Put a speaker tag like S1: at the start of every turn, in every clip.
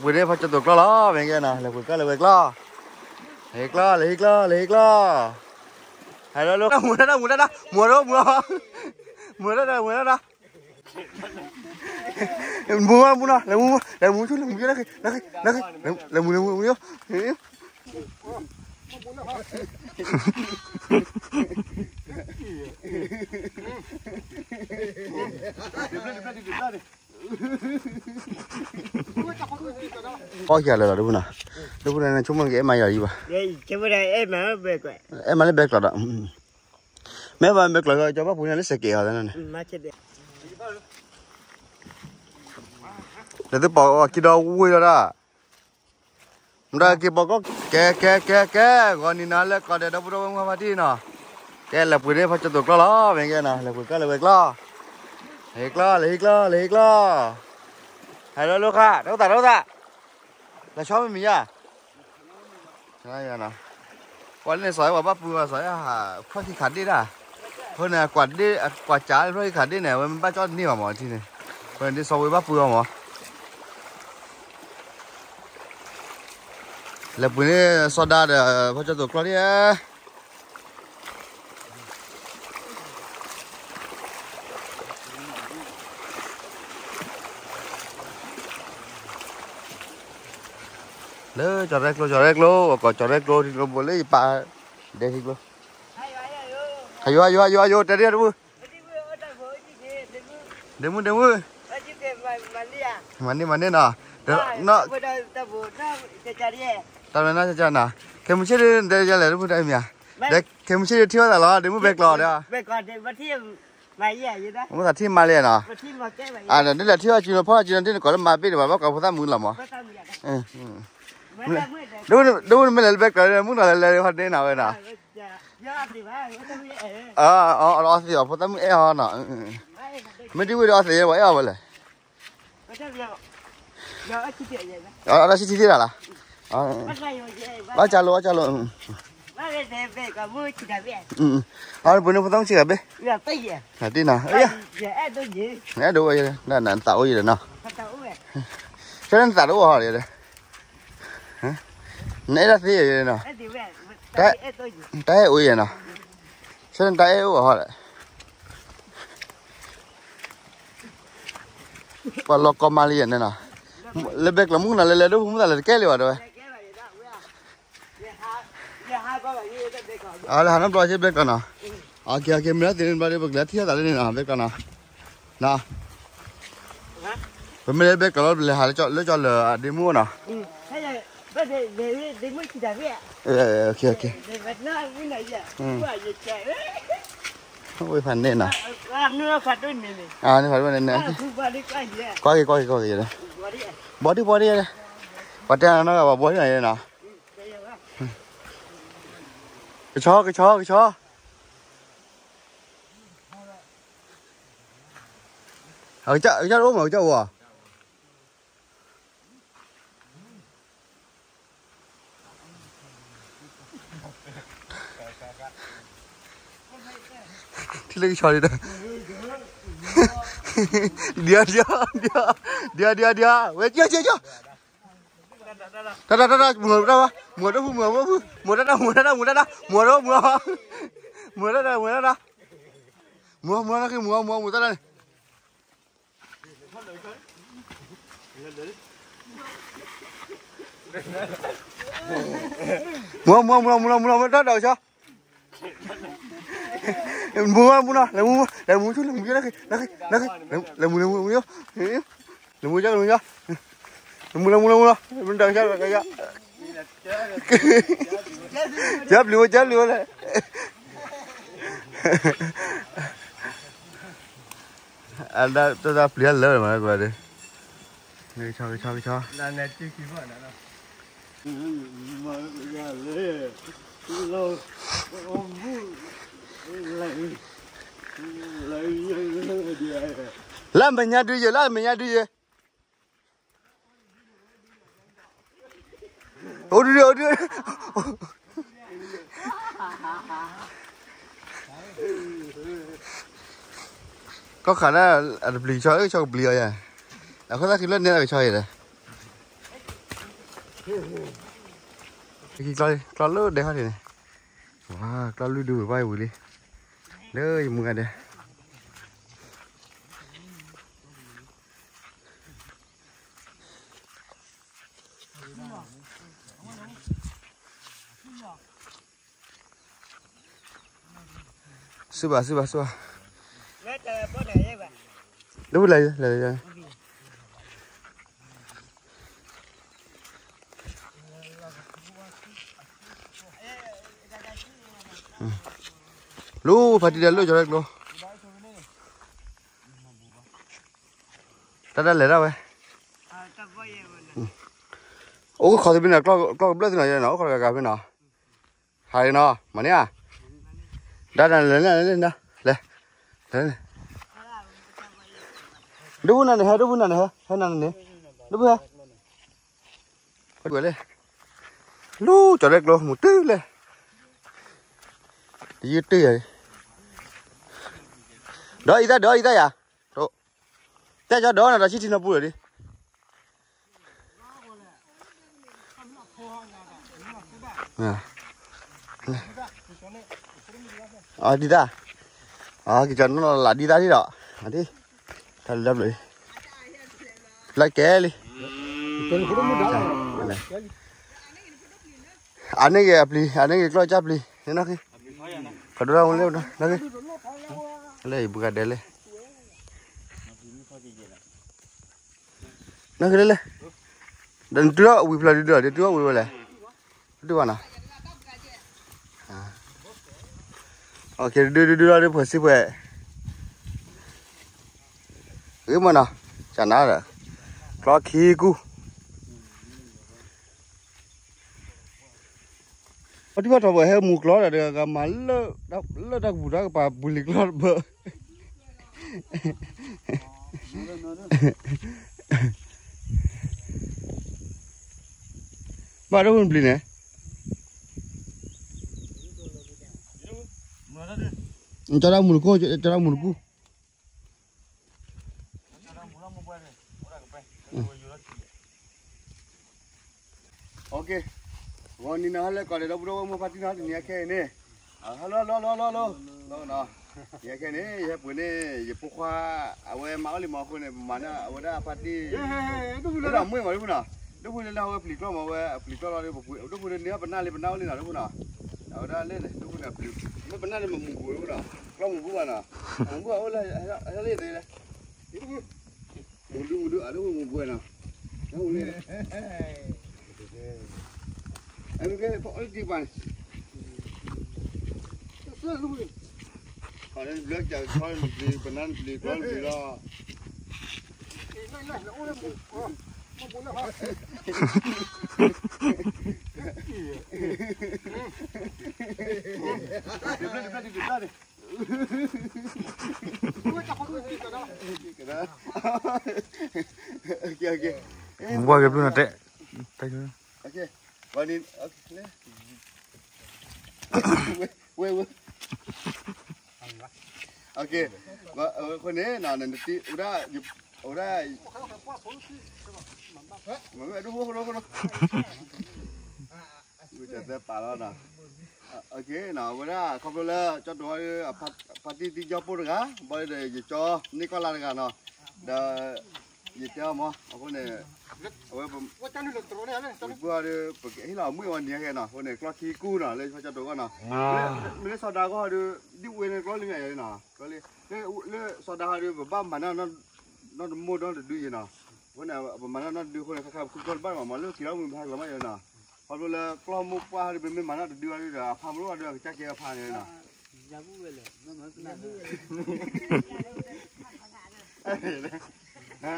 S1: Bữa nay phải cho tụi lo bên kia nè, là bữa cái là việc lo, liệt lo, hay đó luôn, mùa đó, mùa đó, mùa đó, là mua chút, là mua, có gì là đúng nè chúng mình cái mày là gì bà?
S2: Chứ bữa nay em mà về quậy.
S1: Em mà lấy bẹt là đó. Mấy bạn bẹt là cho bác phụ nhân lấy xe kẹo này.
S2: Má chết đi.
S1: Để tôi bỏ cái đầu vui rồi đó. Ra cái bỏ có cái còn đi nào là còn để đâu không phải đi nào. Cái là bữa nay phải cho tụi lo bên kia nè, là bữa cái là việc lo. Liệt lo. Hay đó lúc ha, đâu ta? Là chó mình à? Đây nè. Quán này sỏi bắp vừa sỏi hả? Khoai thì khát đi đã. Thôi nè quả trái khoai khát đi nè, mình bắt cho đi vào mỏ chi này. Rồi đi so với bắp vừa mỏ. Là bữa nay soda để phải cho tụi con đi. Lỡ cho rek lo, còn cho rek lo thì nó boleh pa deh lo. Ayo, tadi ada bu. Demu. Mandi na. No. Tahu na saja na. Kamu ciri dari jalan bu dah ya. Dek, kamu ciri tiada lah lo, demu bek lo dah.
S2: Bek lo deh, berarti mai ya je dah.
S1: Kamu tak tim Malaysia na.
S2: Berarti makai mai.
S1: Ada ni lah tiada ciri apa, ciri nanti kalau mapi deh, bapak kau pun tak mula mah. Đâu mới lấy bẹt rồi muốn lấy hoạt đi nào vậy nào? Đó thì ở phố tắm eo nọ. Mấy đứa đó thì vậy vậy. Đó là chi tiết là? Bắt cha luôn. Bữa nay phố tắm chỉ là bé. Là đi nào? Nè đủ vậy, nè tạo gì rồi nào? Cho nên tạo đủ rồi vậy. Nãy là gì vậy nào? Trái ui vậy nào? Sao trái ui họ lại? Và lọc com mali này nào? Lấy bẹt là muốn là lấy đâu muốn là cái liều rồi. Là hắn nói chứ bẹt rồi nào? Kia mình đã tiền bao nhiêu bẹt lấy thiết tại đây nào bẹt rồi nào? Nào? Mình lấy bẹt rồi lấy hà cho lừa đi mua nào?
S2: Để mới chỉ đã vậy.
S1: Ok.
S2: Để vật nó cái này vậy. Quá dễ chạy đấy.
S1: Ôi phần này nào.
S2: Nó phạt đôi này.
S1: Nó phạt đôi này. Có gì đây. Bỏ đi đây. Quả trang nó vào bối này nào. Cái chó. Ở chợ đúng ở chợ à? Thì lấy cho đi đây. Dia. Wait, chưa. Đó, mùa đó. Mùa đó. Mùa đó đây. Mùa đó đâu cho. Mua là mua chút là mua mình đang sao cái chớp luôn đấy. Anh đã tôi đã plea lớn mà các bạn đây cho là này chưa kịp vào nữa làm mình nhà đi về. Ôi đi. Có khả năng là bì cho bì rồi à? Là có ra khi lên đây là chơi rồi. cái coi lướt đấy hả thì này wow coi lướt đuổi bay bùi đi đây mưa đây sư bà đúng là lu phải đi đến lu cho được lu ta đã lấy ra vậy ô khó thì bên nào có biết thế nào nó có cả bên nào hay nó mà nè đã lên đó lên đúng này hả hay này đúng hả bắt đuổi lên lu cho được lu một tí lên đi tí rồi đỡ ý ta à đó ta cho đó là chỉ nó bùi đi đi ta cái chân nó là đi ta đi đó đi thật lắm rồi lại ké đi anh ấy cái coi chắp đi thế nó cái còn đâu lên đó nó cái lấy bữa đây lên nó cái lên dan tu ui pula dia tu ui boleh tu mana okey dia ada pasti buat cái mana chana rồi có khí cu đi bắt đầu hay mục lót là được cái má lơ đặc bù đó bà bù lịch lót bơ bà đâu hơn bì này cho ra mùi cô cho ra mùi cu ok còn đi nào lại còn để đâu đâu mà phát nào thì nhẹ cái này lo nó nhẹ cái này nhẹ bữa này nhẹ bốc hoa ở ngoài máu li máu cái này mà nó ở đó phát đi đâu là mới mà đúng không đâu bữa nào flip lo mà flip lo đi đâu bữa này bên nào lên nào đâu bữa nào ở đó lên đâu bữa nào flip nó bên nào lên mà mùng bùi bữa nào lo mùng bùi mà nào mùng bùi ở đây lên đây mùng bùi ở đâu mùng bùi nào đâu lên em cái bỏ đi bạn họ nên biết chờ coi gì bên ăn gì con gì đó qua cái luôn là tệวันนี้โอเคโอเคว่าคนนี้น่ะนั่นที่อุดาอยู่อุดามันไม่รู้กูจะได้ปลาแล้วนะโอเคน่ะอุดาเขาไปเลยจอดรถพัดที่จอดปุ๊บนะบ่ได้จะจอดนี่ก็ลากันเนาะเดี๋ยวจะเจ้ามั้งเอาคนนี้ว่าจันนี่เลยตัวเนี่ยเลยบัวเดี๋ยวปกติเราไม่วันนี้แค่น่ะคนนี้กล้าขี้กู้น่ะเลยเขาจะตัวกันน่ะไม่ได้สอดาก็เดี๋ยวดิเวเนี่ยกล้าเลี้ยงเลยน่ะก็เลยสอดาเดี๋ยวบ้านมันนั่นมูดนั่นดูยังน่ะคนนี้มันนั่นดูคนนี้เขาคุณคนบ้านมันเลือกที่เราไม่พาเราไม่ยังน่ะพอเวลากล้ามุกว่าเดี๋ยวเป็นมันนั่นดูอะไรเดี๋ยวพามารู้ว่าเดี๋ยวจะเกี่ยวพาเนี่ยน่ะอย่าพูดเลยอย่าพูดเลยฮะ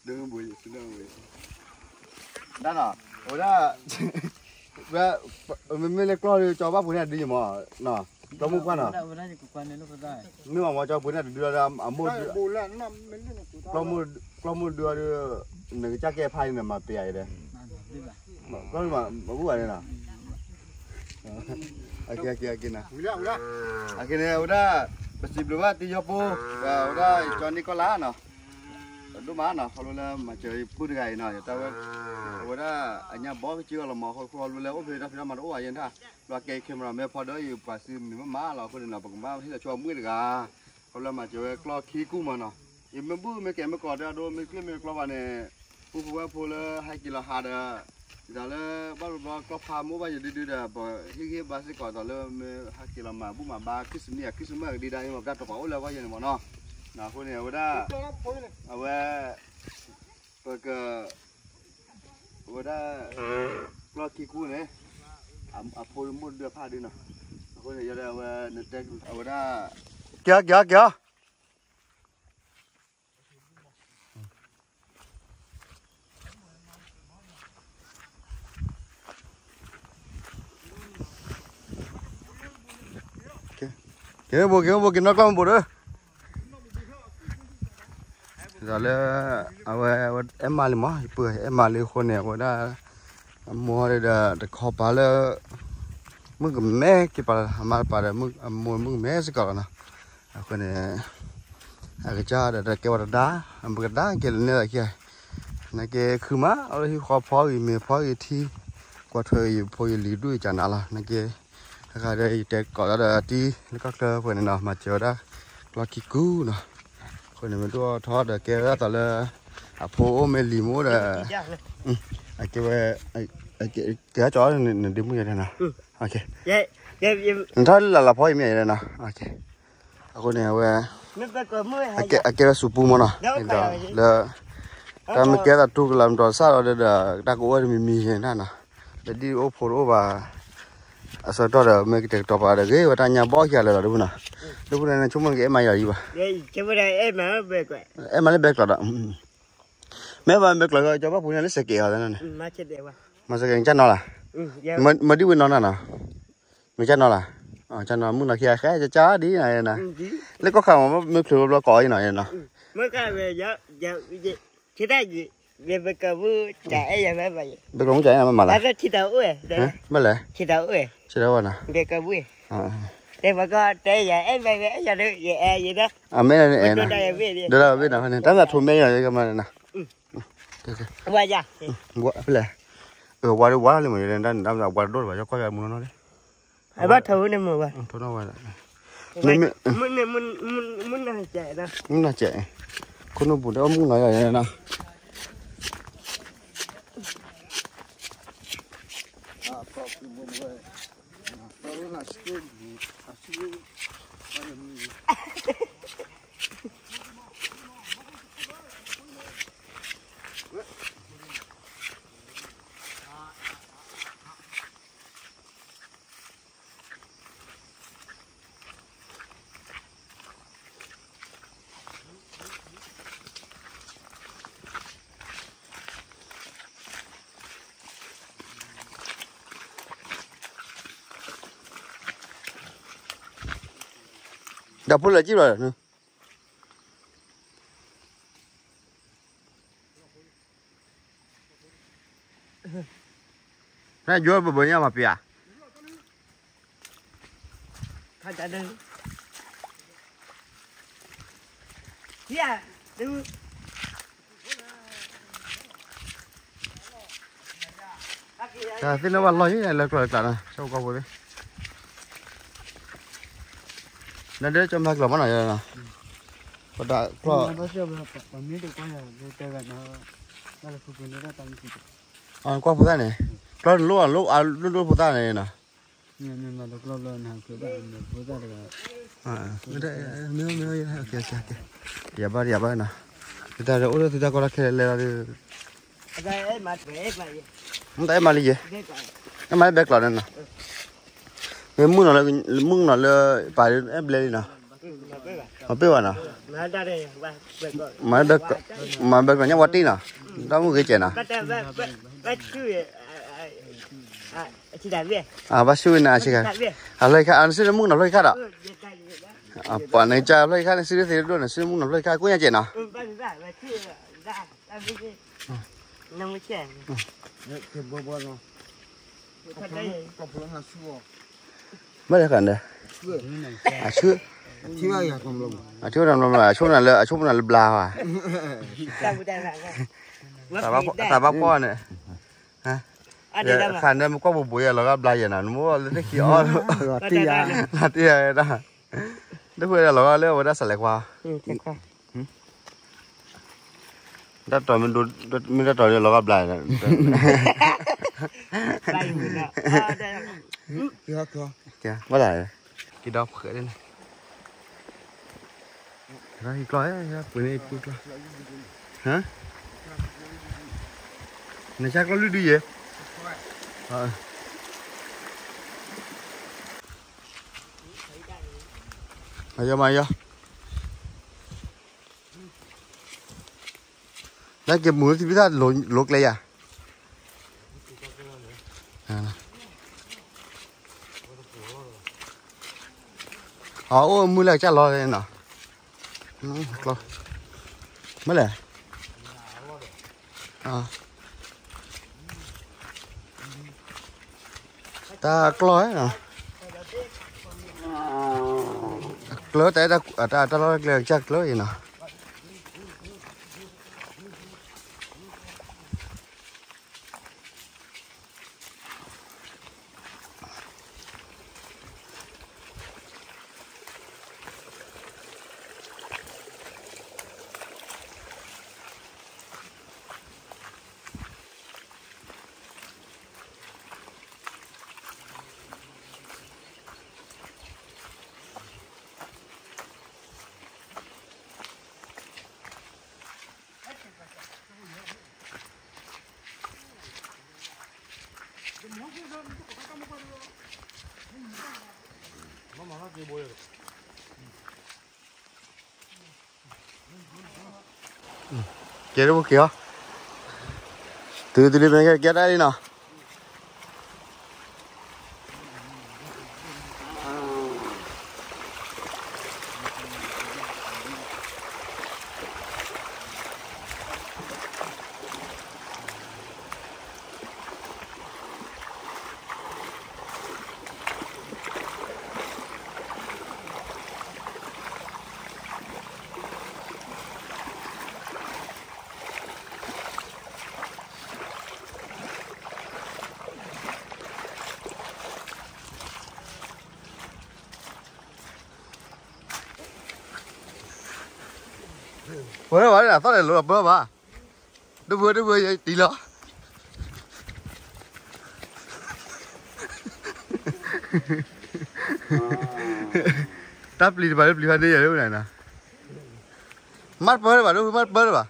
S1: đừng bùi đó nè ủa đó mình lấy clo cho bác bùi này đi mà nè cho mua quan à nếu mà cho bùi này đưa ra ở mua clo mua đưa nửa chắc cái phai này mà bẻ đây có mà bùi này nè ok nè ok này ủa đó bác sĩ bùi bác đi cho bố và ủa đó cho Nicola nè lúc má nào họ luôn là mà chơi phun gầy nào tao vừa đó anh nhà bó cái chưa là mà họ luôn là ốp về đó phía mà ốp vậy ha là cây khi mà mẹ phá đó yêu bà xin mình má làคนlà bằng má thì là cho mưa được à họ là mà chơi clo khí cũ mà nó em mới bữa mới kẹt mới cọt ra đôi mới kia mới clo vào này phun phun là 2 kg hạt à giờ là bắt đầu clo phá mua bao giờ đi là bỏ cái bà sẽ cọt rồi là 2 kg mà bữa mà 3 cái sớm mà đi đây mà gạt tao bảo là bao giờ mà nó nàoคนเนี่ยว่าได้เอาไว้เปิดก็ว่าได้กลอกี่กู้เนี่ยอ่ะพอมุดเดือผ้าดีนะคนเนี่ยจะได้ว่าเน็ตเด็กเอาไว้ได้เกี่ยวเกี่ยวกินนักล่องบุตรrồi là em mà liền mà bữa em mà liềnคนเนี่ยว่าได้มัวเลยเด็กขอบไปแล้วมึงก็แม่กี่ปะมาปะแล้วมึงแม่สิก่อนนะคนเนี่ยอาจจะเด็กเกี่ยวกับด้ามึงก็ด้าเกี่ยวเนี่ยอะไรเกี่ยนั่นเกี่ยคือมาเอาที่ขอพออีเมพออีที่กว่าเธออยู่พออีลีด้วยจันอะไรนั่นเกี่ยถ้าใครได้เด็กก่อนแล้วเดี๋ยวที่แล้วก็เธอคนเนี่ยเนาะมาเจอได้ก็คิดกู้เนาะคนนี้มันตัวทอดเกลือตอนละโพเมลิโม่เด้ไอ้เกลือไอ้เกลือจ้อเนี่ยดิ้มยังไงนะโอเคนั่นถ้าละพ่อยังไงเลยนะโอเคคนนี้ว่าไอ้เกลือสุปูมันเนาะแล้วถ้าไม่เกลือตุกลำตัวซาเราเด้อตะกูว่ามีเห็นนั่นนะเดี๋ยวดีโอโพโรว่าasal tu ada mereka top ada ke, watanya bawa kia lah tu pun na cuma ke emai lagi bah.
S2: Cuma emai baik.
S1: Emai baik lah. Memang baik lah. Coba punya ni sekali ada ni.
S2: Macam dewa.
S1: Macam yang channel lah. Mesti win nona na. Channel lah. Channel mun nak kia kaya caca di na. Lekok kamu mesti perlu kau ini na.
S2: Mereka berjauh kita về kamu chạy ya mấy vậy?
S1: Về kamu chạy mà là?
S2: Ada kita uể.
S1: Mấy lẽ?
S2: Kita uể.
S1: Kita uể na?
S2: Về kamu. Để mà có chạy ya em về giờ được vậy đó.
S1: Mấy này nè. Đó là biết nào này. Tao là thua mấy rồi cái mà nè.
S2: Qua ra.
S1: Qua mấy lẽ? Qua lên mà đang là qua đốt vào cho coi cái muốn nó đấy.
S2: Ai bắt thử nên mà qua.
S1: Thử nó qua.
S2: Muốn là chạy đó.
S1: Muốn là chạy. Con nó buồn đó muốn nói rồi nè. Đã phun là chứ rồi nữa. Này vô bờ nhau mà pia.
S2: Thay trả đơn. Yeah, đúng.
S1: Thì nó vào lối này là rồi nè, sao qua vô đi. Nên để cho mắc là món này nè. Có đã có. Qua phụ ta này. Có lúc phụ ta này nè.
S2: Nhưng mà lúc lâu hàng cửa bạn phụ ta được.
S1: Đây miêu ok. Dạ ba nè. Người ta đâu người ta có cái này là.
S2: Đây em mà về vậy.
S1: Không thấy mà đi gì? Em mà bé lợn nè. Cái mương nó là phải em lên nè. Mà biết rồi nè. Mà bé nhá quạt tí nè. Đó một cái chuyện nè. Bác sư nè chị cả. Lời khai anh sư mương nó lời khai đó. Bọn này cha lời khai sư thì luôn là sư mương nó lời khai của nhà chị nè.
S2: Năm mươi chén.
S1: Mất cái này. Chưa.
S2: chưa giờ không lùng
S1: chỗ nào là chỗ nào là chỗ nào là bla à ta bác con này hả khăn đây có một buổi là bla vậy nào mua lên cái kia là tia đó đó vừa là leo vào đó sạch lại qua đó rồi mình đã rồi là bla này kìa bắt lại cái đó khởi lên ra thì coi bữa nay coi hả này chắc có lưới đi vậy mày vô đấy cái muối thì biết là luộc lấy à mua lại chả lo đây nào lo mấy lẻ ta clói nè clói tại ta lo cái chắc clói gì nè kia đâu kìa từ đi bên kia đây đi nào bữa là tao để lừa bữa mà nó vừa tí nữa tắp đi vào đây ở đâu này nè mắt bớt bà đâu mắt bớt bà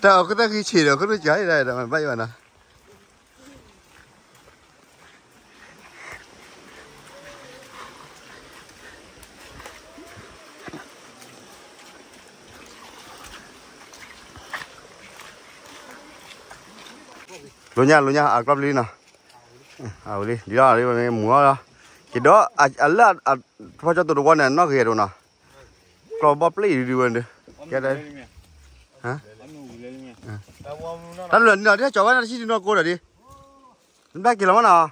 S1: tao có khi chỉ được có đứa cháy đây là bay vào nè luôn nha club đi nào đi đó đi mua đó cái đó là phải cho tụi con này nó ghê rồi nào club bắp đi luôn đi cái đây hả ta lần nào thế cho nó chỉ nó cô rồi đi chúng ta kêu là nào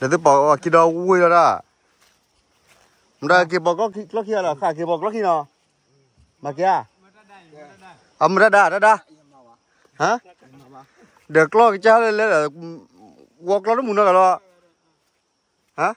S1: để tôi bỏ cái đó vui rồi đó đây kia bò có kia là khả kia bò có kia nào mà kia ra hả được lo cái cha lên là quạt lo nó muốn nó lo hả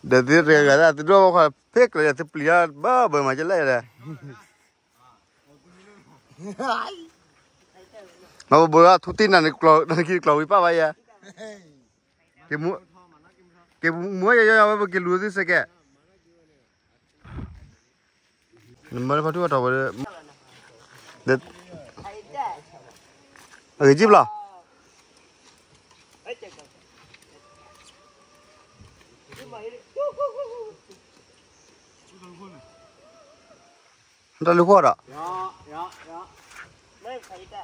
S1: để tiếp cái là tiếp đó phải phết rồi tiếp liền bơ bơ mà chơi lại này mà bữa thu tin là cái clou bị phá vậy à cái muối cho cái lúa gì cái mới phát出đầu rồi để cái chip là ta lu kho đó
S2: mới thấy ta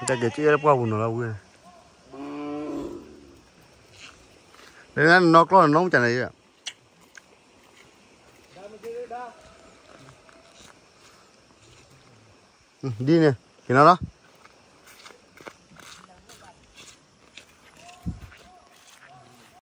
S1: ta chỉ chơi qua buồn nó đâu đấy nó có nó không chả này à đi nè thì nó đó